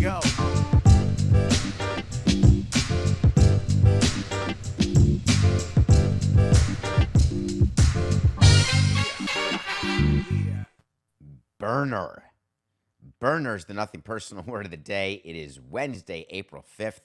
go. Burner. Burner is the nothing personal word of the day. It is Wednesday, April 5th,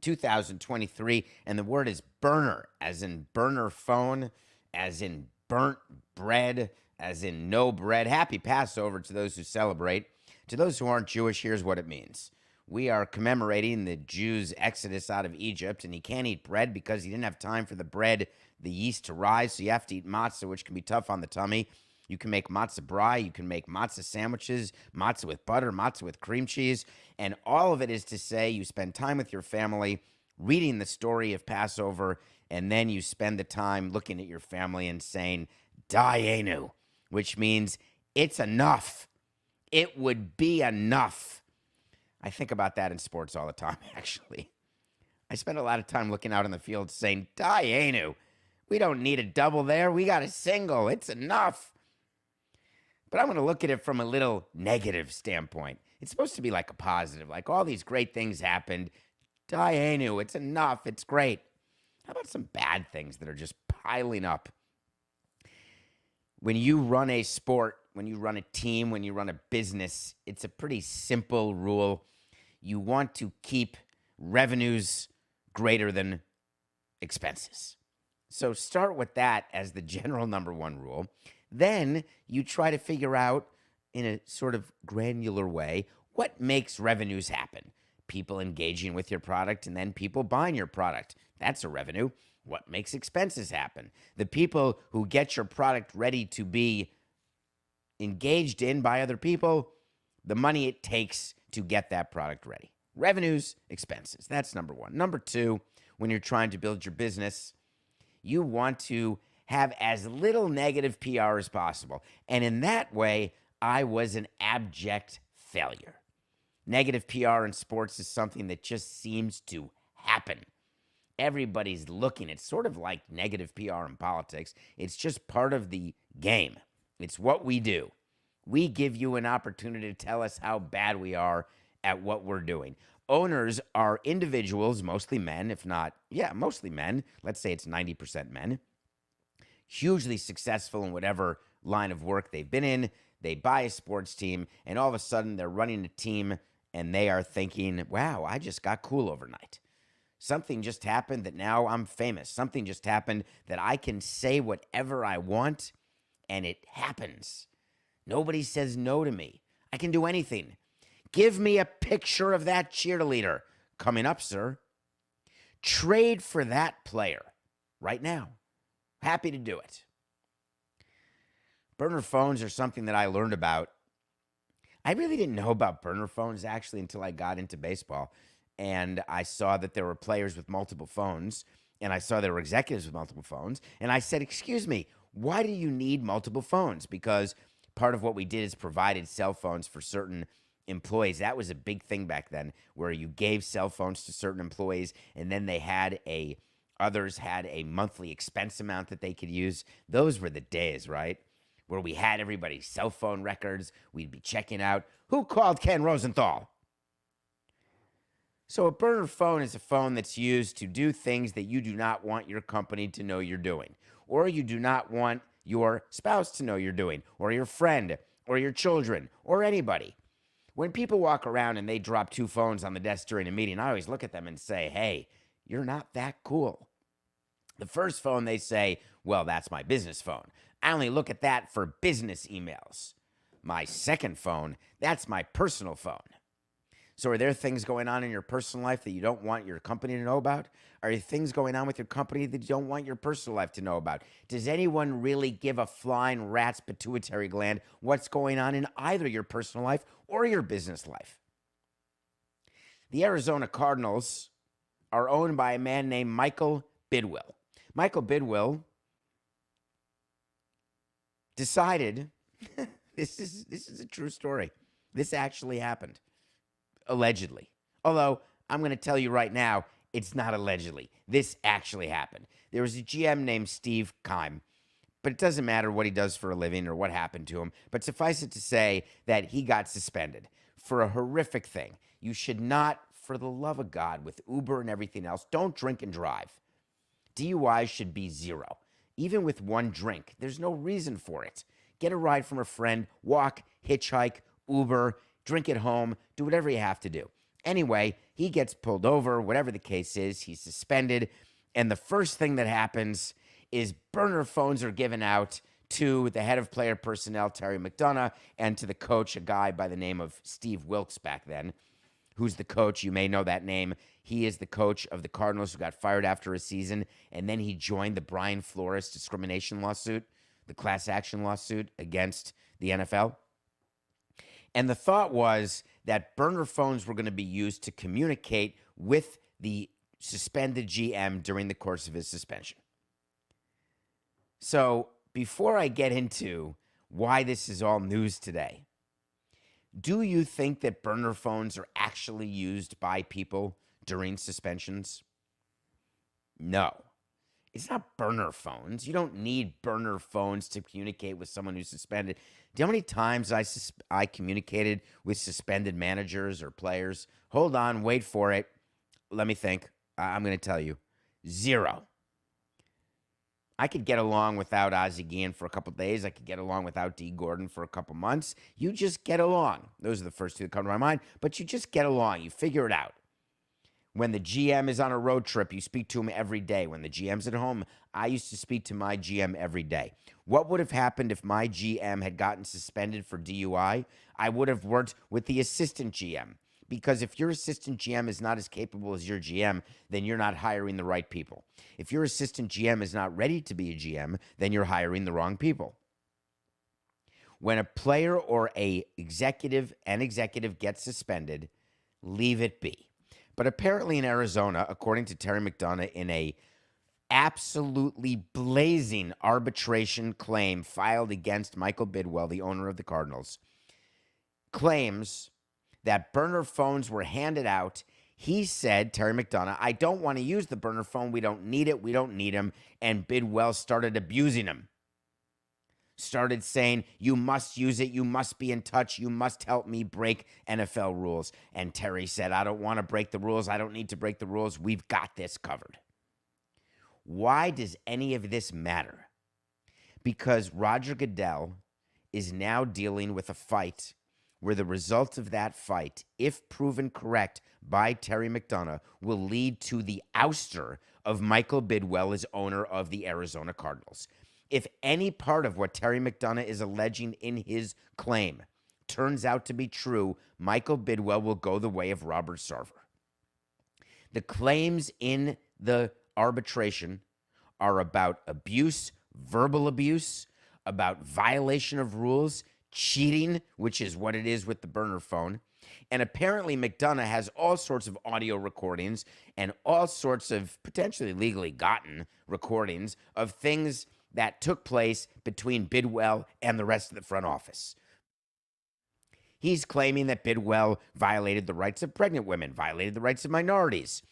2023, and the word is burner, as in burner phone, as in burnt bread, as in no bread. Happy Passover to those who celebrate. To those who aren't Jewish, here's what it means. We are commemorating the Jews' exodus out of Egypt, and he can't eat bread because he didn't have time for the bread, the yeast to rise, so you have to eat matzah, which can be tough on the tummy. You can make matzah brie, you can make matzah sandwiches, matzah with butter, matzah with cream cheese, and all of it is to say you spend time with your family reading the story of Passover, and then you spend the time looking at your family and saying, Dayenu, which means it's enough. It would be enough. I think about that in sports all the time, actually. I spend a lot of time looking out in the field saying, Dayenu, we don't need a double there. We got a single. It's enough. But I'm going to look at it from a little negative standpoint. It's supposed to be like a positive, like all these great things happened. Dayenu, it's enough. It's great. How about some bad things that are just piling up? When you run a sport, when you run a team, when you run a business, it's a pretty simple rule. You want to keep revenues greater than expenses. So start with that as the general number one rule. Then you try to figure out in a sort of granular way what makes revenues happen. People engaging with your product and then people buying your product. That's a revenue. What makes expenses happen? The people who get your product ready to be engaged in by other people, the money it takes to get that product ready. Revenues, expenses. That's number one. Number two, when you're trying to build your business, you want to have as little negative PR as possible. And in that way, I was an abject failure. Negative PR in sports is something that just seems to happen. Everybody's looking. It's sort of like negative PR in politics. It's just part of the game. It's what we do. We give you an opportunity to tell us how bad we are at what we're doing. Owners are individuals, mostly men, if not, mostly men. Let's say it's 90% men. Hugely successful in whatever line of work they've been in. They buy a sports team, and all of a sudden they're running a team, and they are thinking, wow, I just got cool overnight. Something just happened that now I'm famous. Something just happened that I can say whatever I want, and it happens. Nobody says no to me. I can do anything. Give me a picture of that cheerleader. Coming up, sir. Trade for that player right now. Happy to do it. Burner phones are something that I learned about. I really didn't know about burner phones, actually, until I got into baseball. And I saw that there were players with multiple phones, and I saw there were executives with multiple phones. And I said, excuse me, why do you need multiple phones? Because part of what we did is provided cell phones for certain employees. That was a big thing back then, where you gave cell phones to certain employees, and then others had a monthly expense amount that they could use. Those were the days, right? Where we had everybody's cell phone records. We'd be checking out who called Ken Rosenthal. So a burner phone is a phone that's used to do things that you do not want your company to know you're doing, or you do not want your spouse to know you're doing, or your friend, or your children, or anybody. When people walk around and they drop two phones on the desk during a meeting, I always look at them and say, hey, you're not that cool. The first phone, they say, well, that's my business phone. I only look at that for business emails. My second phone, that's my personal phone. So are there things going on in your personal life that you don't want your company to know about? Are there things going on with your company that you don't want your personal life to know about? Does anyone really give a flying rat's pituitary gland what's going on in either your personal life or your business life? The Arizona Cardinals are owned by a man named Michael Bidwill. Michael Bidwill decided, this is a true story. This actually happened, allegedly. Although, I'm going to tell you right now, it's not allegedly. This actually happened. There was a GM named Steve Keim, but it doesn't matter what he does for a living or what happened to him. But suffice it to say that he got suspended for a horrific thing. You should not, for the love of God, with Uber and everything else, don't drink and drive. DUI should be 0. Even with one drink, there's no reason for it. Get a ride from a friend, walk, hitchhike, Uber, drink at home, do whatever you have to do. Anyway, he gets pulled over, whatever the case is, he's suspended, and the first thing that happens is burner phones are given out to the head of player personnel, Terry McDonough, and to the coach, a guy by the name of Steve Wilkes back then, who's the coach. You may know that name. He is the coach of the Cardinals who got fired after a season, and then he joined the Brian Flores discrimination lawsuit, the class action lawsuit against the NFL. And the thought was that burner phones were going to be used to communicate with the suspended GM during the course of his suspension. So before I get into why this is all news today, do you think that burner phones are actually used by people during suspensions? No. It's not burner phones. You don't need burner phones to communicate with someone who's suspended. Do you know how many times I communicated with suspended managers or players? Hold on, wait for it. Let me think. I'm going to tell you. 0. I could get along without Ozzie Guillen for a couple days. I could get along without D. Gordon for a couple months. You just get along. Those are the first two that come to my mind. But you just get along. You figure it out. When the GM is on a road trip, you speak to him every day. When the GM's at home, I used to speak to my GM every day. What would have happened if my GM had gotten suspended for DUI? I would have worked with the assistant GM. Because if your assistant GM is not as capable as your GM, then you're not hiring the right people. If your assistant GM is not ready to be a GM, then you're hiring the wrong people. When a player or an executive gets suspended, leave it be. But apparently in Arizona, according to Terry McDonough, in a absolutely blazing arbitration claim filed against Michael Bidwill, the owner of the Cardinals, claims that burner phones were handed out. He said, Terry McDonough, I don't want to use the burner phone. We don't need it. We don't need him. And Bidwill started abusing him. Started saying, you must use it. You must be in touch. You must help me break NFL rules. And Terry said, I don't want to break the rules. I don't need to break the rules. We've got this covered. Why does any of this matter? Because Roger Goodell is now dealing with a fight where the result of that fight, if proven correct by Terry McDonough, will lead to the ouster of Michael Bidwill as owner of the Arizona Cardinals. If any part of what Terry McDonough is alleging in his claim turns out to be true, Michael Bidwill will go the way of Robert Sarver. The claims in the arbitration are about abuse, verbal abuse, about violation of rules, cheating, which is what it is with the burner phone. And apparently McDonough has all sorts of audio recordings and all sorts of potentially legally gotten recordings of things that took place between Bidwill and the rest of the front office. He's claiming that Bidwill violated the rights of pregnant women, violated the rights of minorities,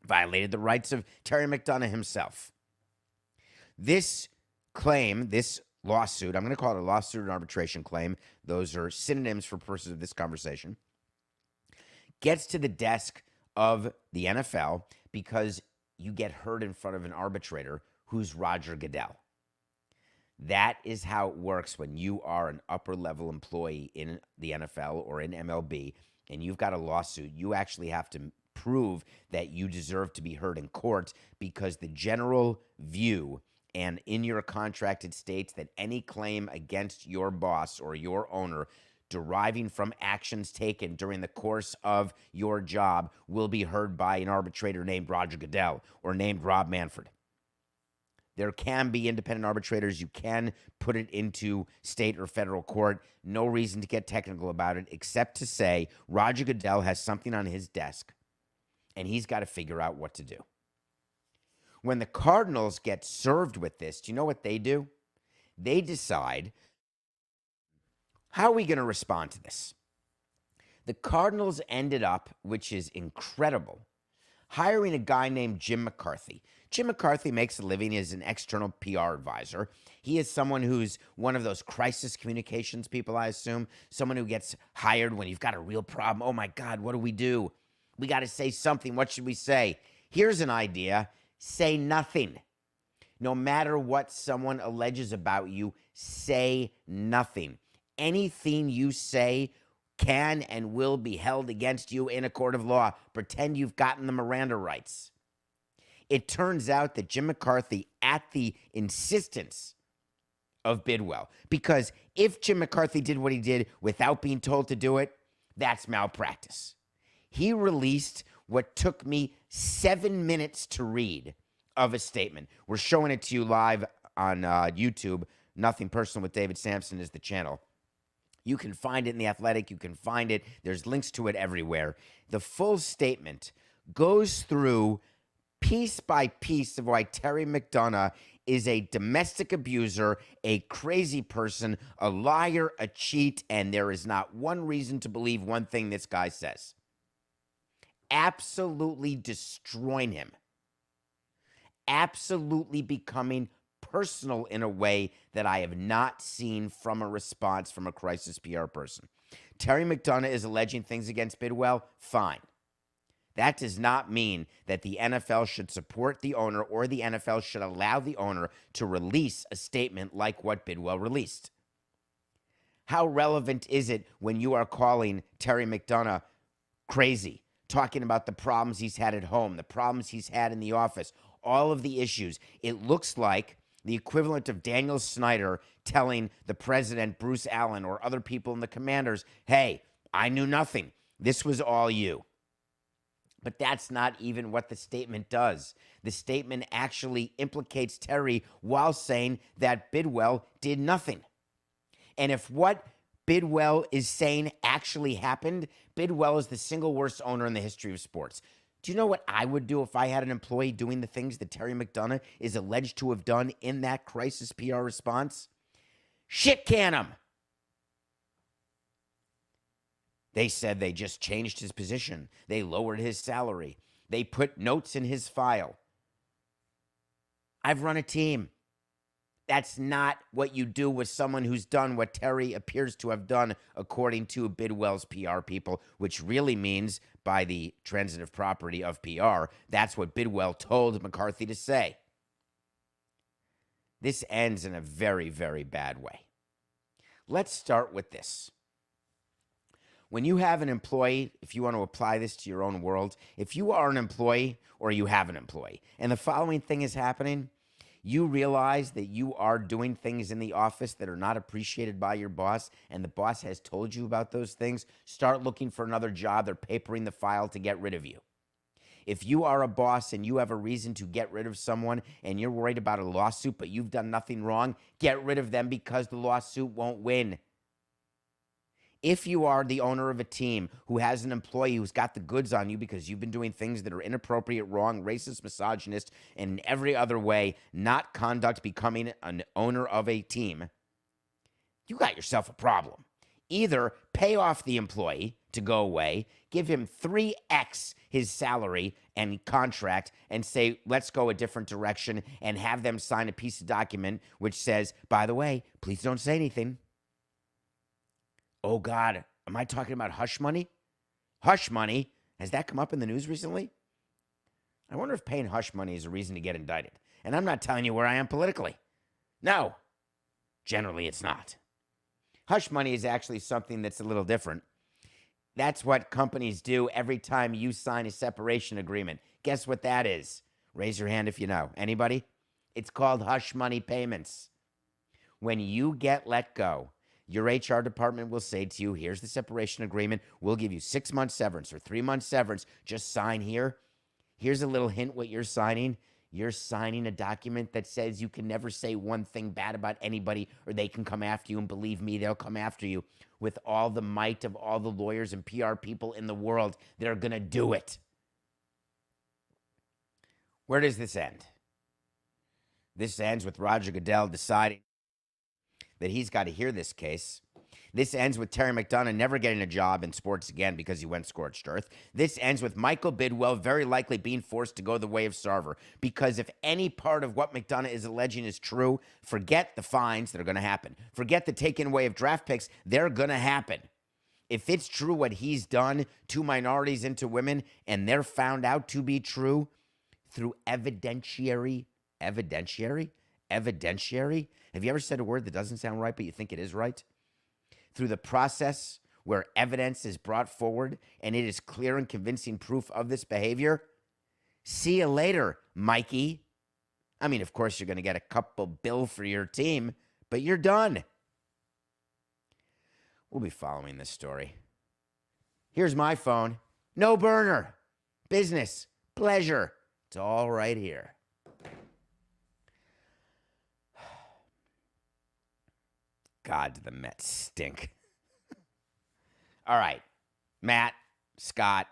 violated the rights of Terry McDonough himself. This claim, this lawsuit, I'm going to call it a lawsuit and arbitration claim. Those are synonyms for purposes of this conversation. Gets to the desk of the NFL because you get heard in front of an arbitrator who's Roger Goodell. That is how it works when you are an upper-level employee in the NFL or in MLB and you've got a lawsuit. You actually have to prove that you deserve to be heard in court because the general view and in your contract it states that any claim against your boss or your owner deriving from actions taken during the course of your job will be heard by an arbitrator named Roger Goodell or named Rob Manfred. There can be independent arbitrators. You can put it into state or federal court. No reason to get technical about it except to say Roger Goodell has something on his desk and he's got to figure out what to do. When the Cardinals get served with this, do you know what they do? They decide, how are we going to respond to this? The Cardinals ended up, which is incredible, hiring a guy named Jim McCarthy. Jim McCarthy makes a living as an external PR advisor. He is someone who's one of those crisis communications people, I assume. Someone who gets hired when you've got a real problem. Oh my God, what do? We got to say something. What should we say? Here's an idea. Say nothing. No matter what someone alleges about you, say nothing. Anything you say can and will be held against you in a court of law. Pretend you've gotten the Miranda rights. It turns out that Jim McCarthy, at the insistence of Bidwill, because if Jim McCarthy did what he did without being told to do it, that's malpractice. He released what took me 7 minutes to read of a statement. We're showing it to you live on YouTube. Nothing Personal with David Samson is the channel. You can find it in The Athletic. You can find it. There's links to it everywhere. The full statement goes through piece by piece of why Terry McDonough is a domestic abuser, a crazy person, a liar, a cheat, and there is not one reason to believe one thing this guy says. Absolutely destroying him. Absolutely becoming personal in a way that I have not seen from a response from a crisis PR person. Terry McDonough is alleging things against Bidwill. Fine. That does not mean that the NFL should support the owner or the NFL should allow the owner to release a statement like what Bidwill released. How relevant is it when you are calling Terry McDonough crazy, talking about the problems he's had at home, the problems he's had in the office, all of the issues? It looks like the equivalent of Daniel Snyder telling the president, Bruce Allen, or other people in the Commanders, hey, I knew nothing. This was all you. But that's not even what the statement does. The statement actually implicates Terry while saying that Bidwill did nothing. And if what Bidwill is saying actually happened, Bidwill is the single worst owner in the history of sports. Do you know what I would do if I had an employee doing the things that Terry McDonough is alleged to have done in that crisis PR response? Shit can him. They said they just changed his position. They lowered his salary. They put notes in his file. I've run a team. That's not what you do with someone who's done what Terry appears to have done, according to Bidwill's PR people, which really means, by the transitive property of PR, that's what Bidwill told McCarthy to say. This ends in a very, very bad way. Let's start with this. When you have an employee, if you want to apply this to your own world, if you are an employee or you have an employee, and the following thing is happening, you realize that you are doing things in the office that are not appreciated by your boss, and the boss has told you about those things, start looking for another job. They're papering the file to get rid of you. If you are a boss and you have a reason to get rid of someone and you're worried about a lawsuit, but you've done nothing wrong, get rid of them because the lawsuit won't win. If you are the owner of a team who has an employee who's got the goods on you because you've been doing things that are inappropriate, wrong, racist, misogynist, and in every other way, not conduct becoming an owner of a team, you got yourself a problem. Either pay off the employee to go away, give him 3x his salary and contract, and say, let's go a different direction, and have them sign a piece of document which says, by the way, please don't say anything. Oh, God, am I talking about hush money? Hush money? Has that come up in the news recently? I wonder if paying hush money is a reason to get indicted. And I'm not telling you where I am politically. No, generally it's not. Hush money is actually something that's a little different. That's what companies do every time you sign a separation agreement. Guess what that is? Raise your hand if you know. Anybody? It's called hush money payments. When you get let go, your HR department will say to you, here's the separation agreement. We'll give you 6 months severance or 3 months severance. Just sign here. Here's a little hint what you're signing. You're signing a document that says you can never say one thing bad about anybody or they can come after you. And believe me, they'll come after you with all the might of all the lawyers and PR people in the world that are going to do it. Where does this end? This ends with Roger Goodell deciding that he's got to hear this case. This ends with Terry McDonough never getting a job in sports again because he went scorched earth. This ends with Michael Bidwill very likely being forced to go the way of Sarver, because if any part of what McDonough is alleging is true, forget the fines that are going to happen. Forget the taking away of draft picks. They're going to happen. If it's true what he's done to minorities and to women, and they're found out to be true through evidentiary. Have you ever said a word that doesn't sound right, but you think it is right? Through the process where evidence is brought forward and it is clear and convincing proof of this behavior, see you later, Mikey. I mean, of course, you're going to get a couple bill for your team, but you're done. We'll be following this story. Here's my phone. No burner. Business. Pleasure. It's all right here. God, the Mets stink. All right. Matt, Scott,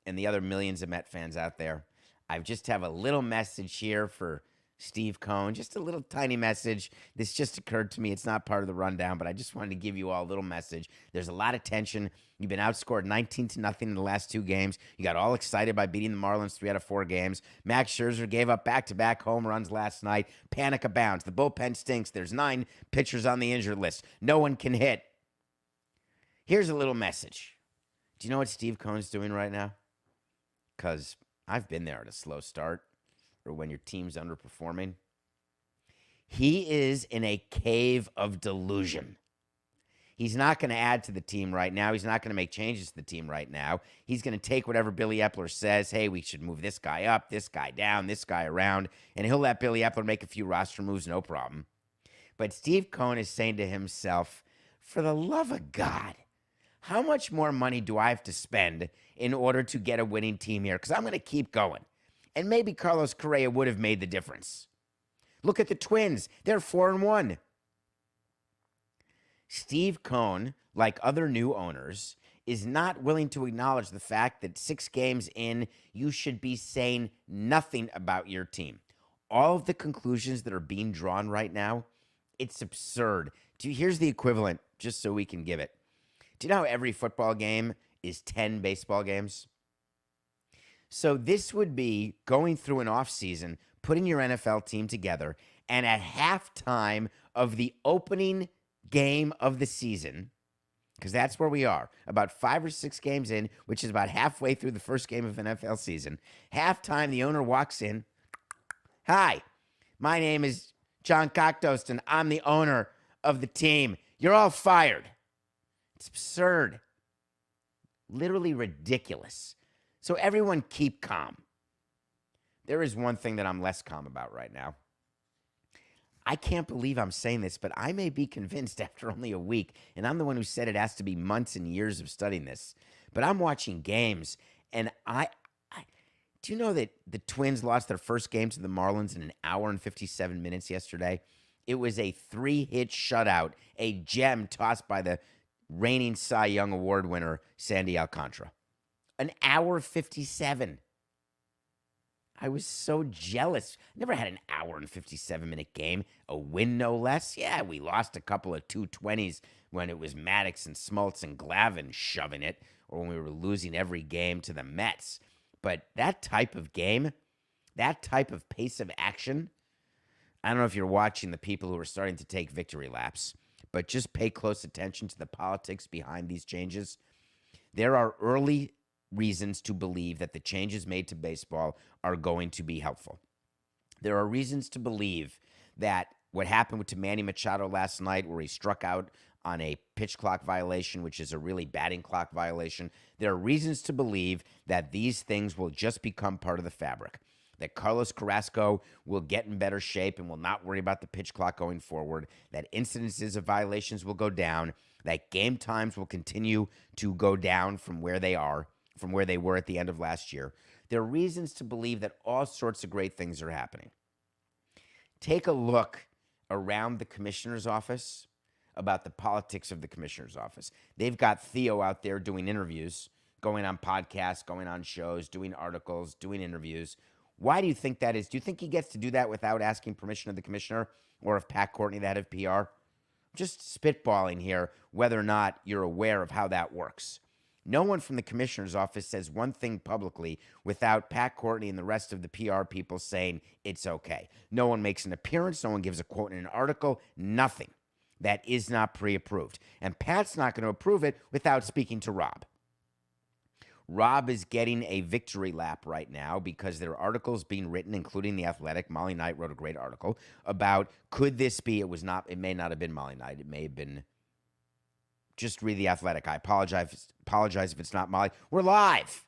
and the other millions of Met fans out there, I just have a little message here for Steve Cohen, just a little tiny message. This just occurred to me. It's not part of the rundown, but I just wanted to give you all a little message. There's a lot of tension. You've been outscored 19-0 in the last 2 games. You got all excited by beating the Marlins 3 out of 4 games. Max Scherzer gave up back-to-back home runs last night. Panic abounds. The bullpen stinks. There's 9 pitchers on the injured list. No one can hit. Here's a little message. Do you know what Steve Cohen's doing right now? Because I've been there at a slow start, or when your team's underperforming. He is in a cave of delusion. He's not going to add to the team right now. He's not going to make changes to the team right now. He's going to take whatever Billy Epler says. Hey, we should move this guy up, this guy down, this guy around. And he'll let Billy Epler make a few roster moves, no problem. But Steve Cohen is saying to himself, for the love of God, how much more money do I have to spend in order to get a winning team here? Because I'm going to keep going. And maybe Carlos Correa would have made the difference. Look at the Twins. They're 4-1. Steve Cohen, like other new owners, is not willing to acknowledge the fact that 6 games in, you should be saying nothing about your team. All of the conclusions that are being drawn right now, it's absurd. Here's the equivalent, just so we can give it. Do you know how every football game is 10 baseball games? So this would be going through an offseason, putting your NFL team together, and at halftime of the opening game of the season, because that's where we are, about 5 or 6 games in, which is about halfway through the first game of NFL season, halftime, the owner walks in. Hi, my name is John Cocktoast, and I'm the owner of the team. You're all fired. It's absurd. Literally ridiculous. So everyone keep calm. There is one thing that I'm less calm about right now. I can't believe I'm saying this, but I may be convinced after only a week, and I'm the one who said it has to be months and years of studying this, but I'm watching games, and do you know that the Twins lost their first game to the Marlins in an hour and 57 minutes yesterday? It was a 3-hit shutout, a gem tossed by the reigning Cy Young Award winner, Sandy Alcantara. An hour 57. I was so jealous. Never had an hour and 57-minute game. A win, no less. Yeah, we lost a couple of 220s when it was Maddox and Smoltz and Glavine shoving it, or when we were losing every game to the Mets. But that type of game, that type of pace of action, I don't know if you're watching the people who are starting to take victory laps, but just pay close attention to the politics behind these changes. There are early reasons to believe that the changes made to baseball are going to be helpful. There are reasons to believe that what happened to Manny Machado last night, where he struck out on a pitch clock violation, which is a really batting clock violation, there are reasons to believe that these things will just become part of the fabric, that Carlos Carrasco will get in better shape and will not worry about the pitch clock going forward, that incidences of violations will go down, that game times will continue to go down from where they are, from where they were at the end of last year. There are reasons to believe that all sorts of great things are happening. Take a look around the commissioner's office about the politics of the commissioner's office. They've got Theo out there doing interviews, going on podcasts, going on shows, doing articles, doing interviews. Why do you think that is? Do you think he gets to do that without asking permission of the commissioner or of Pat Courtney, the head of PR? just spitballing here, whether or not you're aware of how that works. No one from the commissioner's office says one thing publicly without Pat Courtney and the rest of the PR people saying it's okay. No one makes an appearance. No one gives a quote in an article. Nothing. That is not pre-approved. And Pat's not going to approve it without speaking to Rob. Rob is getting a victory lap right now because there are articles being written, including The Athletic. Molly Knight wrote a great article about, could this be, it may not have been Molly Knight. It may have been, just read The Athletic. I apologize if it's not Molly. We're live.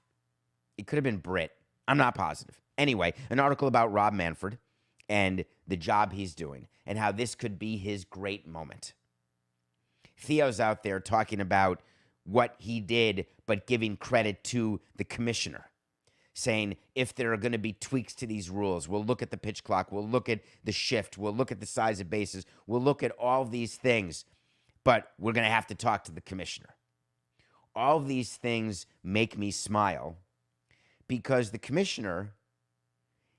It could have been Britt. I'm not positive. Anyway, an article about Rob Manfred and the job he's doing and how this could be his great moment. Theo's out there talking about what he did, but giving credit to the commissioner, saying if there are going to be tweaks to these rules, we'll look at the pitch clock, we'll look at the shift, we'll look at the size of bases, we'll look at all these things, but we're going to have to talk to the commissioner. All of these things make me smile because the commissioner,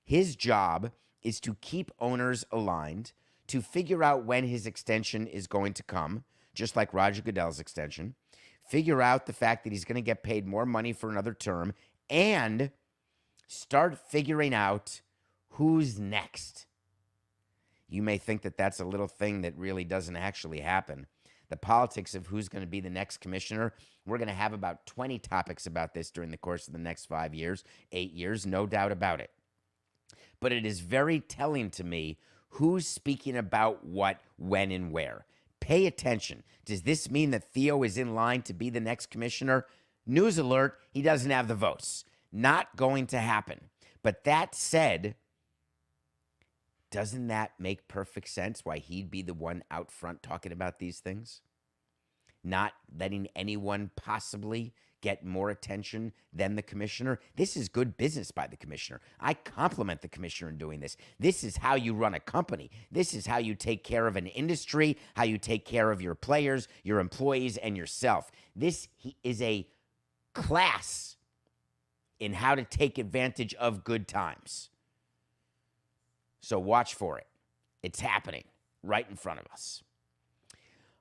his job is to keep owners aligned, to figure out when his extension is going to come, just like Roger Goodell's extension, figure out the fact that he's going to get paid more money for another term, and start figuring out who's next. You may think that that's a little thing that really doesn't actually happen. The politics of who's going to be the next commissioner, we're going to have about 20 topics about this during the course of the next 5 years, 8 years, no doubt about it. But it is very telling to me who's speaking about what, when, and where. Pay attention. Does this mean that Theo is in line to be the next commissioner? News alert, he doesn't have the votes. Not going to happen. But that said, doesn't that make perfect sense why he'd be the one out front talking about these things? Not letting anyone possibly get more attention than the commissioner. This is good business by the commissioner. I compliment the commissioner in doing this. This is how you run a company. This is how you take care of an industry, how you take care of your players, your employees, and yourself. This is a class in how to take advantage of good times. So watch for it. It's happening right in front of us.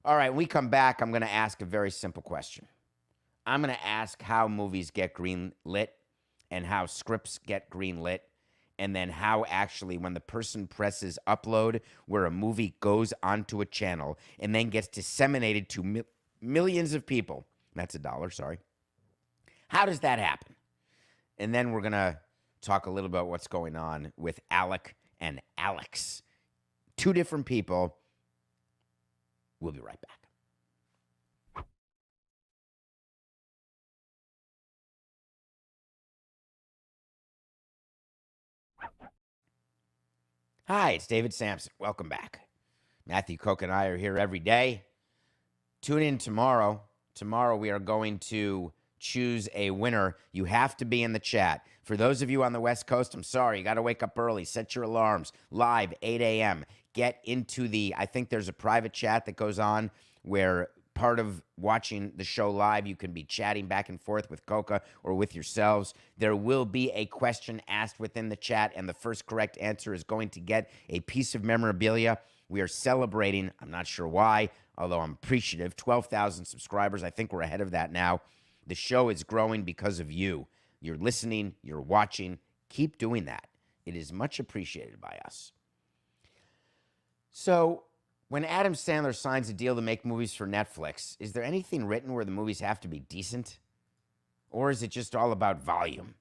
All right, when we come back, I'm going to ask a very simple question. I'm going to ask how movies get green-lit and how scripts get green-lit, and then how actually when the person presses upload where a movie goes onto a channel and then gets disseminated to millions of people. That's $1, sorry. How does that happen? And then we're going to talk a little about what's going on with Alex and Alex. Two different people. We'll be right back. Hi, it's David Samson. Welcome back. Matthew Koch and I are here every day. Tune in tomorrow. Tomorrow we are going to choose a winner. You have to be in the chat. For those of you on the West Coast, I'm sorry, you got to wake up early. Set your alarms. Live, 8 a.m. Get into I think there's a private chat that goes on where part of watching the show live, you can be chatting back and forth with Coca or with yourselves. There will be a question asked within the chat, and the first correct answer is going to get a piece of memorabilia. We are celebrating, I'm not sure why, although I'm appreciative, 12,000 subscribers. I think we're ahead of that now. The show is growing because of you. You're listening, you're watching. Keep doing that. It is much appreciated by us. So, when Adam Sandler signs a deal to make movies for Netflix, is there anything written where the movies have to be decent? Or is it just all about volume?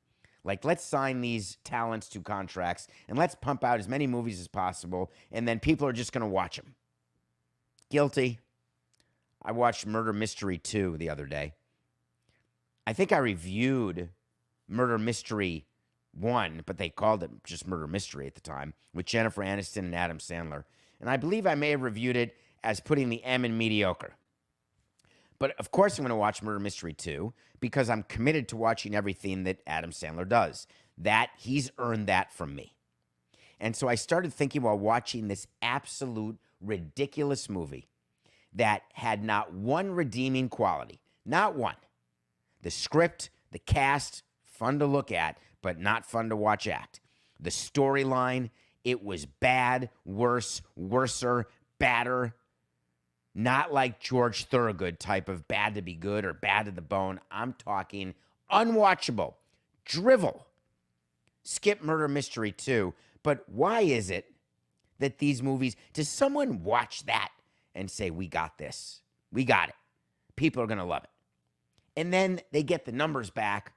Like, let's sign these talents to contracts and let's pump out as many movies as possible, and then people are just going to watch them. Guilty. I watched Murder Mystery 2 the other day. I think I reviewed Murder Mystery 1, but they called it just Murder Mystery at the time, with Jennifer Aniston and Adam Sandler. And I believe I may have reviewed it as putting the M in mediocre. But of course I'm going to watch Murder Mystery 2 because I'm committed to watching everything that Adam Sandler does. That, he's earned that from me. And so I started thinking while watching this absolute ridiculous movie that had not one redeeming quality. Not one. The script, the cast, fun to look at, but not fun to watch act. The storyline, it was bad, worse, worser, badder. Not like George Thorogood type of bad to be good or bad to the bone. I'm talking unwatchable, drivel. Skip Murder Mystery 2. But why is it that these movies, does someone watch that and say, we got this? We got it. People are going to love it. And then they get the numbers back,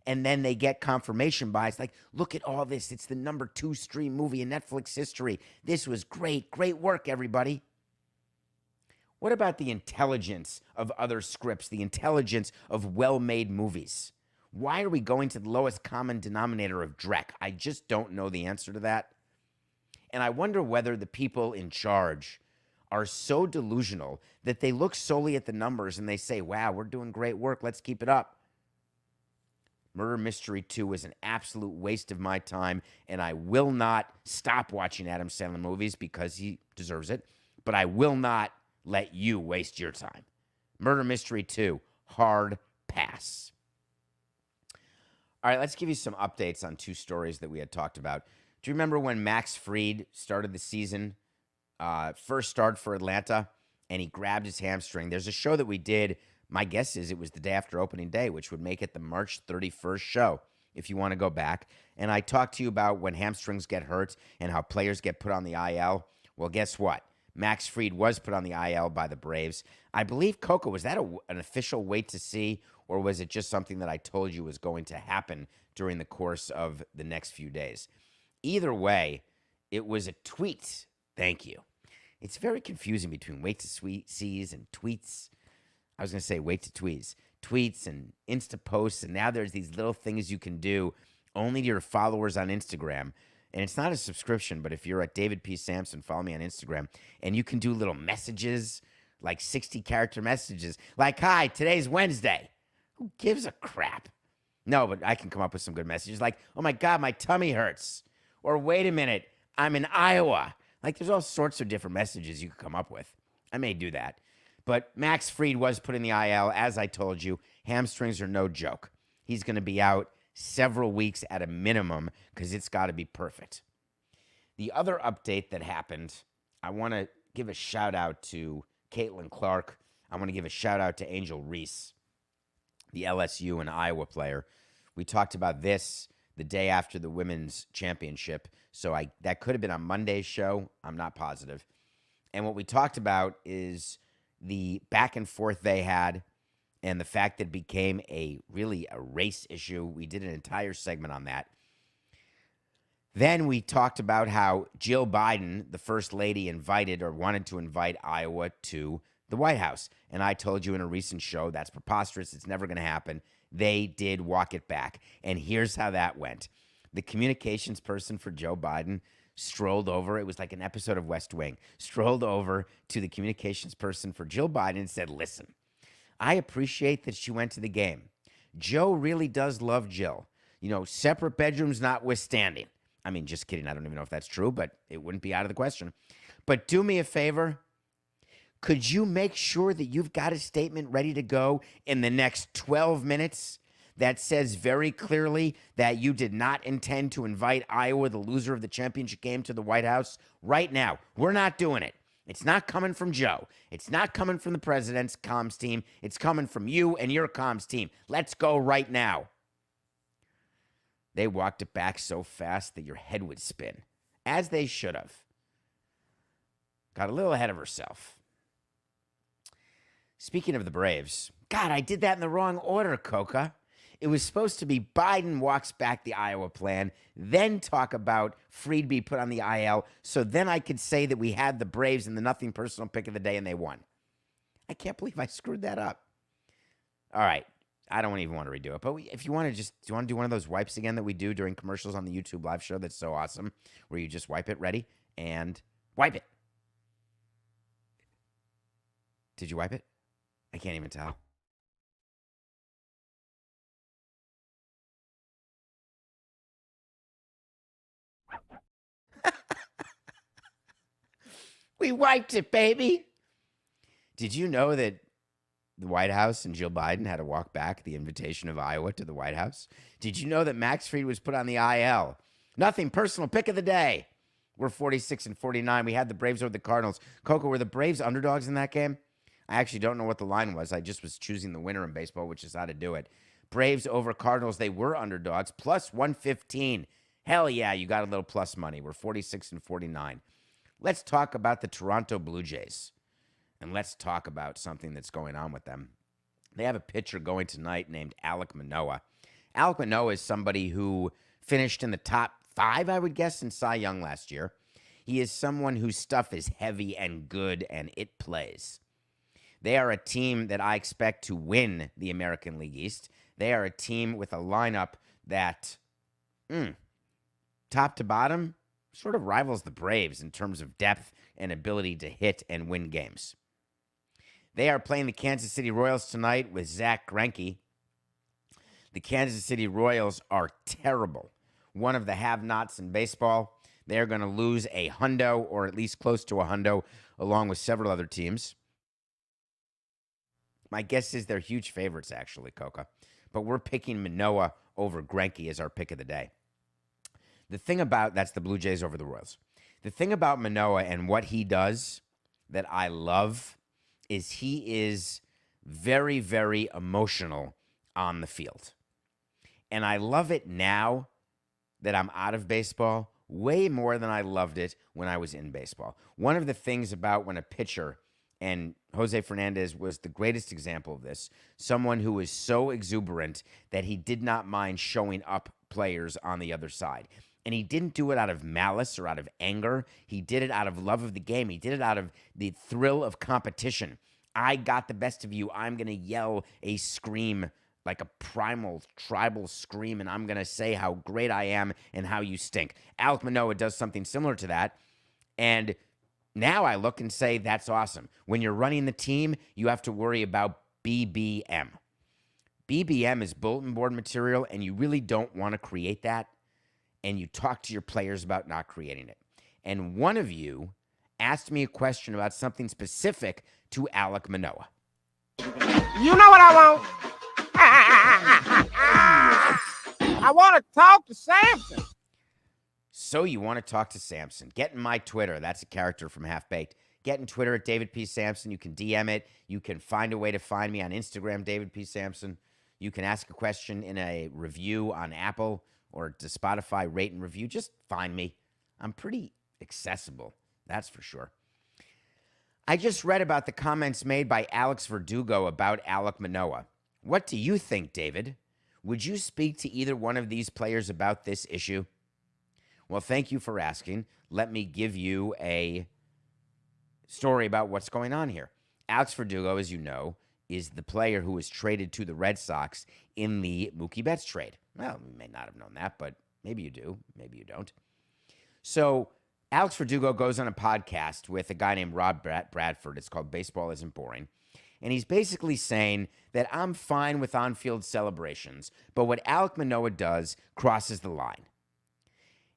and then they get confirmation bias. Like, look at all this. It's the number 2 stream movie in Netflix history. This was great. Great work, everybody. What about the intelligence of other scripts, the intelligence of well-made movies? Why are we going to the lowest common denominator of Drek? I just don't know the answer to that. And I wonder whether the people in charge are so delusional that they look solely at the numbers and they say, wow, we're doing great work. Let's keep it up. Murder Mystery 2 is an absolute waste of my time, and I will not stop watching Adam Sandler movies because he deserves it, but I will not let you waste your time. Murder Mystery 2, hard pass. All right, let's give you some updates on 2 stories that we had talked about. Do you remember when Max Fried started the season, first start for Atlanta, and he grabbed his hamstring? There's a show that we did. My guess is it was the day after opening day, which would make it the March 31st show, if you want to go back. And I talked to you about when hamstrings get hurt and how players get put on the IL. Well, guess what? Max Fried was put on the IL by the Braves. I believe, Coco, was that an official wait to see, or was it just something that I told you was going to happen during the course of the next few days? Either way, it was a tweet. Thank you. It's very confusing between wait to sees and tweets. I was going to say wait to tweets and Insta posts, and now there's these little things you can do only to your followers on Instagram. And it's not a subscription, but if you're at David P. Samson, follow me on Instagram, and you can do little messages, like 60-character messages, like, hi, today's Wednesday. Who gives a crap? No, but I can come up with some good messages, like, oh, my God, my tummy hurts. Or, wait a minute, I'm in Iowa. Like, there's all sorts of different messages you could come up with. I may do that. But Max Fried was put in the IL, as I told you. Hamstrings are no joke. He's going to be out several weeks at a minimum because it's got to be perfect. The other update that happened, I want to give a shout out to Caitlin Clark. I want to give a shout out to Angel Reese, the LSU and Iowa player. We talked about this the day after the women's championship, so that could have been on Monday's show. I'm not positive. And what we talked about is the back and forth they had and the fact that it became really a race issue. We did an entire segment on that. Then we talked about how Jill Biden, the first lady, invited or wanted to invite Iowa to the White House. And I told you in a recent show, that's preposterous. It's never going to happen. They did walk it back. And here's how that went. The communications person for Joe Biden strolled over. It was like an episode of West Wing. Strolled over to the communications person for Jill Biden and said, listen, I appreciate that she went to the game. Joe really does love Jill. You know, separate bedrooms notwithstanding. I mean, just kidding. I don't even know if that's true, but it wouldn't be out of the question. But do me a favor. Could you make sure that you've got a statement ready to go in the next 12 minutes that says very clearly that you did not intend to invite Iowa, the loser of the championship game, to the White House right now? We're not doing it. It's not coming from Joe. It's not coming from the president's comms team. It's coming from you and your comms team. Let's go right now. They walked it back so fast that your head would spin, as they should have. Got a little ahead of herself. Speaking of the Braves, God, I did that in the wrong order, Coca. It was supposed to be Biden walks back the Iowa plan, then talk about Fried be put on the IL, so then I could say that we had the Braves in the nothing personal pick of the day and they won. I can't believe I screwed that up. All right. I don't even want to redo it. But if you want to do you want to do one of those wipes again that we do during commercials on the YouTube live show that's so awesome, where you just wipe it, ready, and wipe it. Did you wipe it? I can't even tell. We wiped it, baby. Did you know that the White House and Jill Biden had to walk back the invitation of Iowa to the White House? Did you know that Max Fried was put on the IL? Nothing personal pick of the day. We're 46-49. We had the Braves over the Cardinals. Coco, were the Braves underdogs in that game? I actually don't know what the line was. I just was choosing the winner in baseball, which is how to do it. Braves over Cardinals. They were underdogs, plus 115. Hell yeah, you got a little plus money. We're 46 and 49. Let's talk about the Toronto Blue Jays. And let's talk about something that's going on with them. They have a pitcher going tonight named Alex Manoah. Alex Manoah is somebody who finished in the top 5, I would guess, in Cy Young last year. He is someone whose stuff is heavy and good, and it plays. They are a team that I expect to win the American League East. They are a team with a lineup that, top to bottom, sort of rivals the Braves in terms of depth and ability to hit and win games. They are playing the Kansas City Royals tonight with Zach Greinke. The Kansas City Royals are terrible. One of the have-nots in baseball. They're going to lose a hundo, or at least close to a hundo, along with several other teams. My guess is they're huge favorites, actually, Coca. But we're picking Manoah over Greinke as our pick of the day. That's the Blue Jays over the Royals. The thing about Manoah and what he does that I love is he is very, very emotional on the field. And I love it now that I'm out of baseball way more than I loved it when I was in baseball. One of the things about when a pitcher, and Jose Fernandez was the greatest example of this, someone who was so exuberant that he did not mind showing up players on the other side. And he didn't do it out of malice or out of anger. He did it out of love of the game. He did it out of the thrill of competition. I got the best of you. I'm going to yell a scream, like a primal, tribal scream, and I'm going to say how great I am and how you stink. Alex Manoah does something similar to that. And now I look and say, that's awesome. When you're running the team, you have to worry about BBM. BBM is bulletin board material, and you really don't want to create that. And you talk to your players about not creating it. And one of you asked me a question about something specific to Alex Manoah. You know what I want? I want to talk to Samson. So you want to talk to Samson. Get in my Twitter. That's a character from Half Baked. Get in Twitter at David P. Samson. You can DM it. You can find a way to find me on Instagram, David P. Samson. You can ask a question in a review on Apple or to Spotify, rate and review. Just find me. I'm pretty accessible, that's for sure. I just read about the comments made by Alex Verdugo about Alex Manoah. What do you think, David? Would you speak to either one of these players about this issue? Well, thank you for asking. Let me give you a story about what's going on here. Alex Verdugo, as you know, is the player who was traded to the Red Sox in the Mookie Betts trade. Well, you may not have known that, but maybe you do. Maybe you don't. So Alex Verdugo goes on a podcast with a guy named Rob Bradford. It's called Baseball Isn't Boring. And he's basically saying that I'm fine with on-field celebrations, but what Alex Manoah does crosses the line.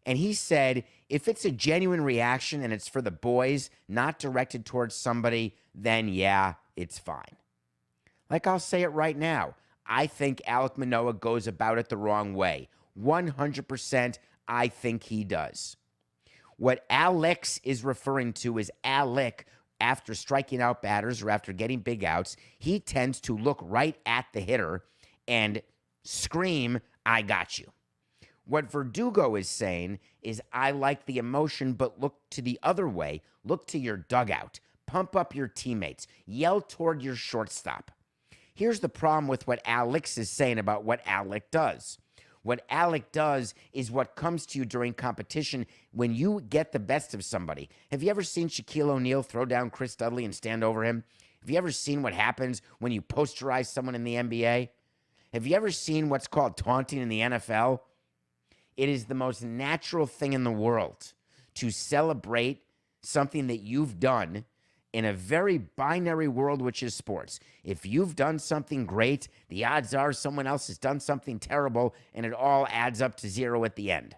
And he said, if it's a genuine reaction and it's for the boys, not directed towards somebody, then yeah, it's fine. Like I'll say it right now. I think Alex Manoah goes about it the wrong way. 100% I think he does. What Alex is referring to is Alec, after striking out batters or after getting big outs, he tends to look right at the hitter and scream, I got you. What Verdugo is saying is, I like the emotion, but look to the other way. Look to your dugout. Pump up your teammates. Yell toward your shortstop. Here's the problem with what Alex is saying about what Alec does. What Alec does is what comes to you during competition when you get the best of somebody. Have you ever seen Shaquille O'Neal throw down Chris Dudley and stand over him? Have you ever seen what happens when you posterize someone in the NBA? Have you ever seen what's called taunting in the NFL? It is the most natural thing in the world to celebrate something that you've done in a very binary world, which is sports. If you've done something great, the odds are someone else has done something terrible, and it all adds up to 0 at the end.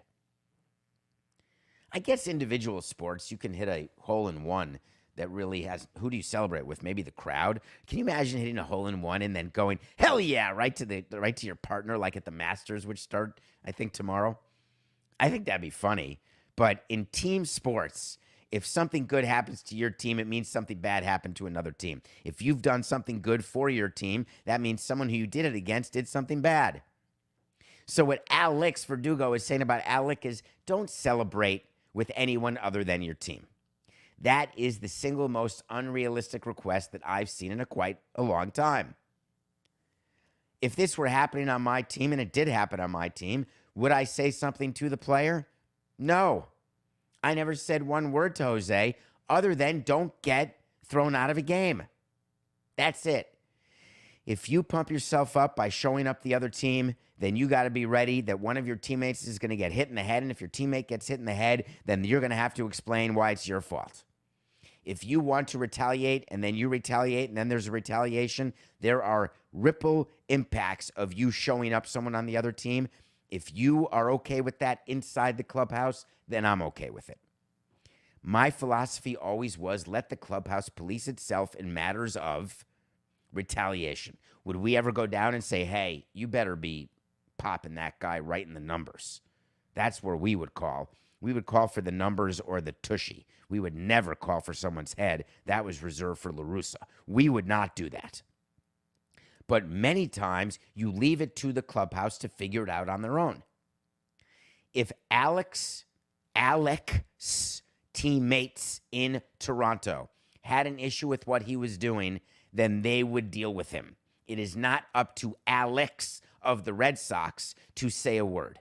I guess individual sports, you can hit a hole-in-one that really has, who do you celebrate with? Maybe the crowd? Can you imagine hitting a hole-in-one and then going, hell yeah, right to your partner, like at the Masters, which start, I think, tomorrow? I think that'd be funny. But in team sports, If something good happens to your team, it means something bad happened to another team. If you've done something good for your team, that means someone who you did it against did something bad. So what Alex Verdugo is saying about Alec is don't celebrate with anyone other than your team. That is the single most unrealistic request that I've seen in quite a long time. If this were happening on my team, and it did happen on my team, would I say something to the player? No. I never said one word to Jose other than don't get thrown out of a game. That's it. If you pump yourself up by showing up the other team, then you got to be ready that one of your teammates is going to get hit in the head. And if your teammate gets hit in the head, then you're going to have to explain why it's your fault. If you want to retaliate and then you retaliate and then there's a retaliation, there are ripple impacts of you showing up someone on the other team. If you are okay with that inside the clubhouse, then I'm okay with it. My philosophy always was let the clubhouse police itself in matters of retaliation. Would we ever go down and say, hey, you better be popping that guy right in the numbers? That's where we would call. We would call for the numbers or the tushy. We would never call for someone's head. That was reserved for LaRussa. We would not do that. But many times, you leave it to the clubhouse to figure it out on their own. If Alex teammates in Toronto had an issue with what he was doing, then they would deal with him. It is not up to Alex of the Red Sox to say a word.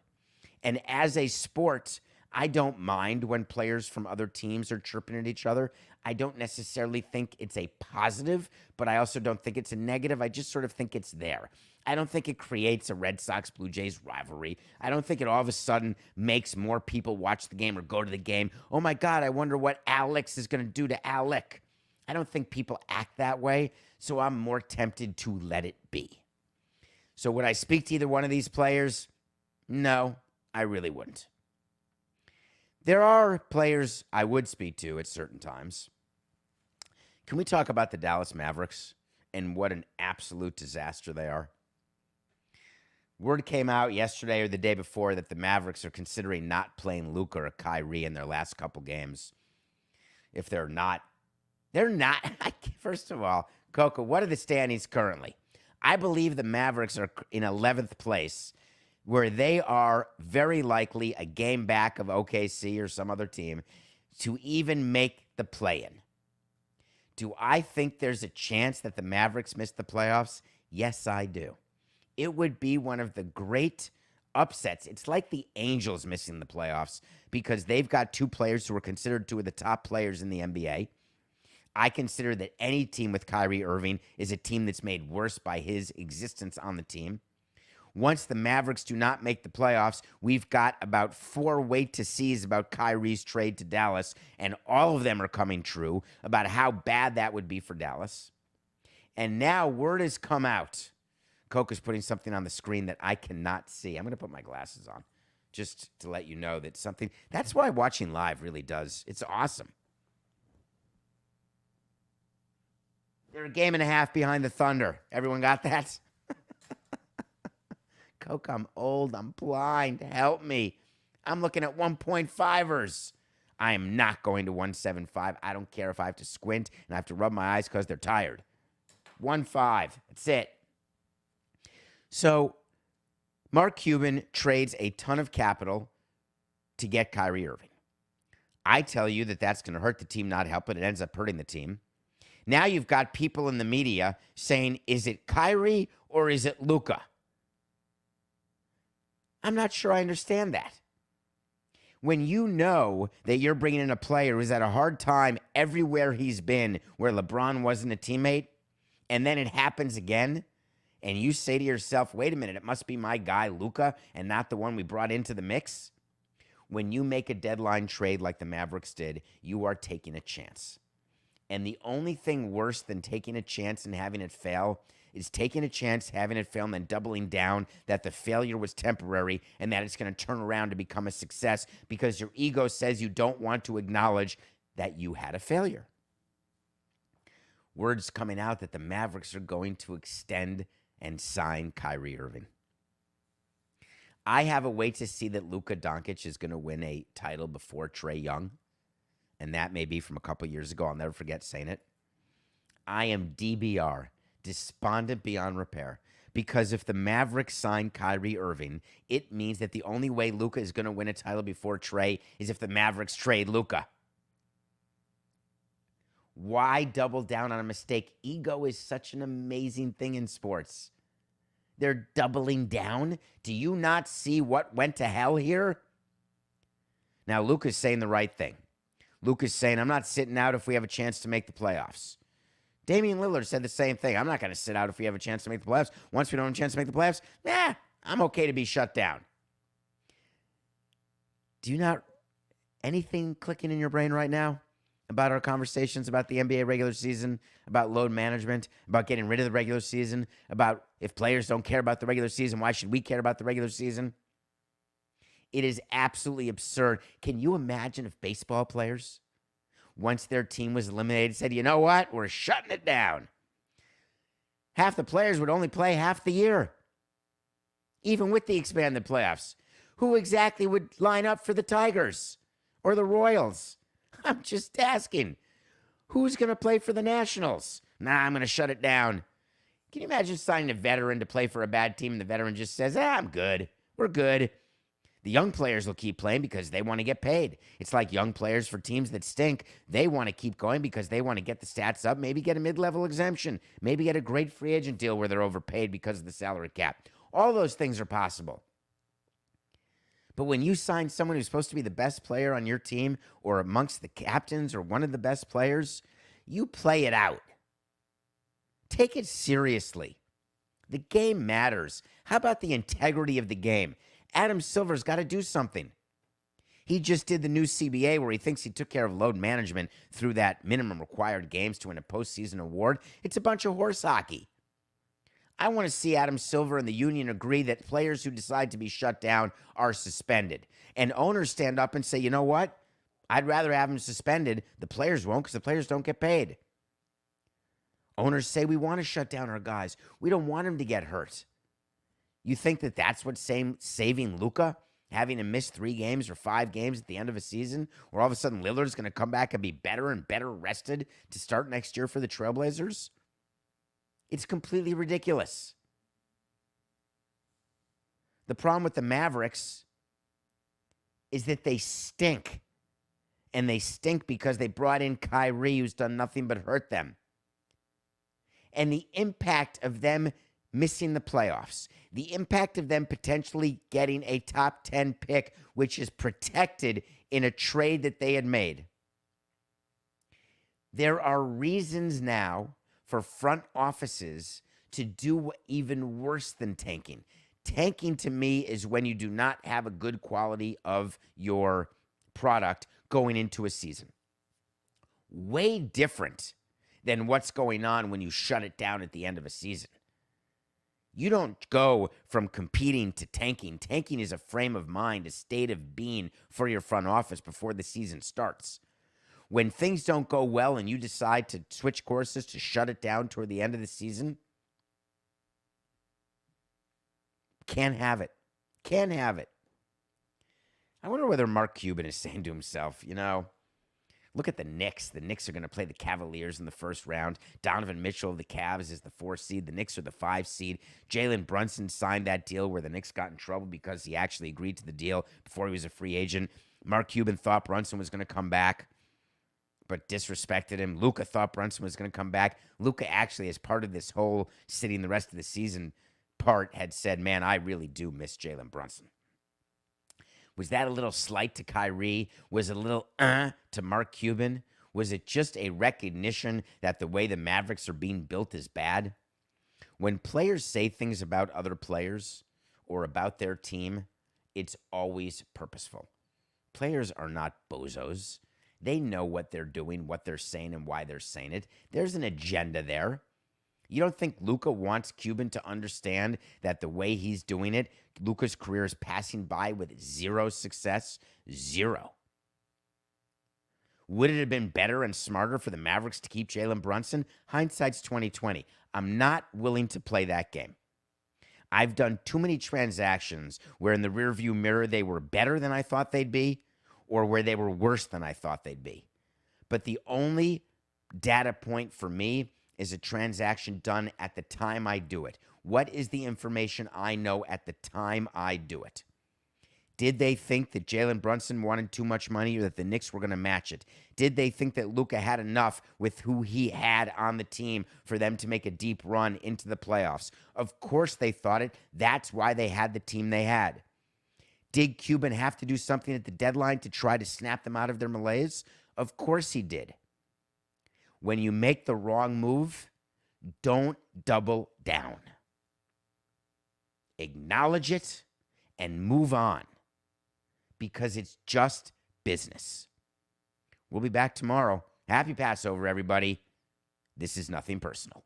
And as a sport, I don't mind when players from other teams are chirping at each other. I don't necessarily think it's a positive, but I also don't think it's a negative. I just sort of think it's there. I don't think it creates a Red Sox-Blue Jays rivalry. I don't think it all of a sudden makes more people watch the game or go to the game. Oh, my God, I wonder what Alex is going to do to Alec. I don't think people act that way, so I'm more tempted to let it be. So would I speak to either one of these players? No, I really wouldn't. There are players I would speak to at certain times. Can we talk about the Dallas Mavericks and what an absolute disaster they are? Word came out yesterday or the day before that the Mavericks are considering not playing Luka or Kyrie in their last couple games. If they're not. First of all, Coco, what are the standings currently? I believe the Mavericks are in 11th place, where they are very likely a game back of OKC or some other team to even make the play-in. Do I think there's a chance that the Mavericks miss the playoffs? Yes, I do. It would be one of the great upsets. It's like the Angels missing the playoffs because they've got two players who are considered two of the top players in the NBA. I consider that any team with Kyrie Irving is a team that's made worse by his existence on the team. Once the Mavericks do not make the playoffs, we've got about 4 wait-to-sees about Kyrie's trade to Dallas, and all of them are coming true about how bad that would be for Dallas. And now word has come out. Coca's putting something on the screen that I cannot see. I'm going to put my glasses on just to let you know that something... That's why watching live really does. It's awesome. They're a game and a half behind the Thunder. Everyone got that? Coke, I'm old. I'm blind. Help me. I'm looking at 1.5ers. I am not going to 1.75. I don't care if I have to squint and I have to rub my eyes because they're tired. 1.5. That's it. So, Mark Cuban trades a ton of capital to get Kyrie Irving. I tell you that that's going to hurt the team, not help it. It ends up hurting the team. Now you've got people in the media saying, is it Kyrie or is it Luka? I'm not sure I understand that. When you know that you're bringing in a player who's had a hard time everywhere he's been where LeBron wasn't a teammate, and then it happens again, and you say to yourself, wait a minute, it must be my guy Luka and not the one we brought into the mix. When you make a deadline trade like the Mavericks did, you are taking a chance. And the only thing worse than taking a chance and having it fail is taking a chance, having it fail, and then doubling down that the failure was temporary and that it's going to turn around to become a success because your ego says you don't want to acknowledge that you had a failure. Words coming out that the Mavericks are going to extend and sign Kyrie Irving. I have a way to see that Luka Doncic is going to win a title before Trae Young. and that may be from a couple years ago. I'll never forget saying it. I am DBR, despondent beyond repair, because if the Mavericks sign Kyrie Irving, it means that the only way Luka is going to win a title before Trey is if the Mavericks trade Luka. Why double down on a mistake? Ego is such an amazing thing in sports. They're doubling down. Do you not see what went to hell here? Now, Luka's saying the right thing. Luka's saying, I'm not sitting out if we have a chance to make the playoffs. Damian Lillard said the same thing. I'm not going to sit out if we have a chance to make the playoffs. Once we don't have a chance to make the playoffs, I'm okay to be shut down. Do you not, anything clicking in your brain right now about our conversations about the NBA regular season, about load management, about getting rid of the regular season, about if players don't care about the regular season, why should we care about the regular season? It is absolutely absurd. Can you imagine if baseball players, once their team was eliminated, said, you know what, we're shutting it down? Half the players would only play half the year, even with the expanded playoffs. Who exactly would line up for the Tigers or the Royals? I'm just asking. Who's going to play for the Nationals? I'm going to shut it down. Can you imagine signing a veteran to play for a bad team and the veteran just says, I'm good. We're good. The young players will keep playing because they want to get paid. It's like young players for teams that stink. They want to keep going because they want to get the stats up, maybe get a mid-level exemption, maybe get a great free agent deal where they're overpaid because of the salary cap. All those things are possible. But when you sign someone who's supposed to be the best player on your team or amongst the captains or one of the best players, you play it out. Take it seriously. The game matters. How about the integrity of the game? Adam Silver's got to do something. He just did the new CBA where he thinks he took care of load management through that minimum required games to win a postseason award. It's a bunch of horse hockey. I want to see Adam Silver and the union agree that players who decide to be shut down are suspended. And owners stand up and say, you know what? I'd rather have them suspended. The players won't because the players don't get paid. Owners say we want to shut down our guys. We don't want them to get hurt. You think that that's what's saving Luka? Having to miss 3 games or 5 games at the end of a season? Or all of a sudden Lillard's going to come back and be better and better rested to start next year for the Trailblazers? It's completely ridiculous. The problem with the Mavericks is that they stink. And they stink because they brought in Kyrie, who's done nothing but hurt them. And the impact of them missing the playoffs, the impact of them potentially getting a top 10 pick, which is protected in a trade that they had made. There are reasons now for front offices to do even worse than tanking. Tanking to me is when you do not have a good quality of your product going into a season. Way different than what's going on when you shut it down at the end of a season. You don't go from competing to tanking. Tanking is a frame of mind, a state of being for your front office before the season starts. When things don't go well and you decide to switch courses to shut it down toward the end of the season, can't have it. Can't have it. I wonder whether Mark Cuban is saying to himself, you know, look at the Knicks. The Knicks are going to play the Cavaliers in the first round. Donovan Mitchell of the Cavs is the 4 seed. The Knicks are the 5 seed. Jalen Brunson signed that deal where the Knicks got in trouble because he actually agreed to the deal before he was a free agent. Mark Cuban thought Brunson was going to come back, but disrespected him. Luka thought Brunson was going to come back. Luka actually, as part of this whole sitting the rest of the season part, had said, man, I really do miss Jalen Brunson. Was that a little slight to Kyrie? Was it a little to Mark Cuban? Was it just a recognition that the way the Mavericks are being built is bad? When players say things about other players or about their team, it's always purposeful. Players are not bozos. They know what they're doing, what they're saying, and why they're saying it. There's an agenda there. You don't think Luka wants Cuban to understand that the way he's doing it, Luka's career is passing by with 0 success? 0. Would it have been better and smarter for the Mavericks to keep Jalen Brunson? Hindsight's 2020. I'm not willing to play that game. I've done too many transactions where in the rearview mirror they were better than I thought they'd be, or where they were worse than I thought they'd be. But the only data point for me is a transaction done at the time I do it. What is the information I know at the time I do it? Did they think that Jalen Brunson wanted too much money or that the Knicks were going to match it? Did they think that Luka had enough with who he had on the team for them to make a deep run into the playoffs? Of course they thought it. That's why they had the team they had. Did Cuban have to do something at the deadline to try to snap them out of their malaise? Of course he did. When you make the wrong move, don't double down. Acknowledge it and move on, because it's just business. We'll be back tomorrow. Happy Passover, everybody. This is nothing personal.